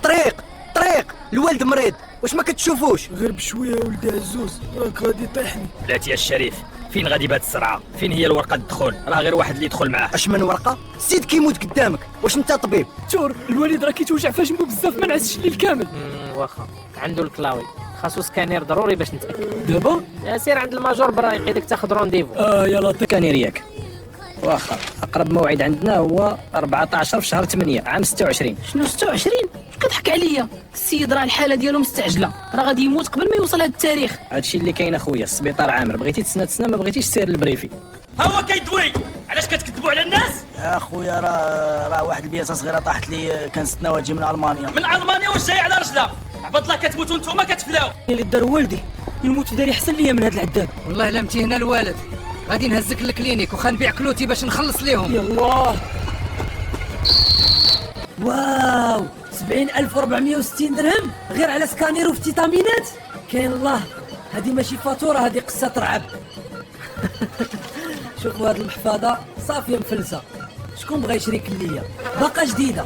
طريق الوالد مريض، واش ما كتشوفوش؟ غير بشويه يا ولدي عزوز، راك غادي طيحني. بلاتي يا الشريف، فين غادي بهاد السرعه؟ فين هي الورقه الدخول؟ راه غير واحد اللي يدخل معاه. اش من ورقه؟ السيد كيموت قدامك، واش انت طبيب؟ دكتور الوالد راه كيتوجع في جنبو بزاف، ما نعسش الليل كامل. واخا عنده الكلاوي، خاصو سكانير ضروري باش نتاكد. دابا سير عند الماجور برا يقيدك تاخذ رونديفو. يا لطيف. كانير ياك؟ واخا اقرب موعد عندنا هو 14 في شهر 8 عام 26. شنو 26؟ كتضحك عليا؟ السيد راه الحاله ديالو مستعجله، راه غادي يموت قبل ما يوصل هذا التاريخ. هادشي اللي كاين اخويا، السبيطار عامر، بغيتي تسنى ما بغيتيش سير للبريفي. ها هو كيدوي، علاش كتكذبوا على الناس؟ يا خويا راه واحد البياسه صغيره طاحت لي، كنستنى واجي من المانيا. من المانيا واش جاي على رجلها؟ عباد الله كتموتوا نتوما كتفلاو. اللي دار والدي الموت داري احسن ليا من هذا العذاب. والله لا متينا الوالد، غادي نهزك للكلينيك وخنبيع كلوتي باش نخلص ليهم. يالله واو 70,460 درهم غير على سكانير وفيتامينات. كاين الله، هذه ماشي فاتوره، هذه قصه رعب. شوفوا هذه المحفظه صافيه مفلسه، شكون بغى يشري كليه باقا جديده.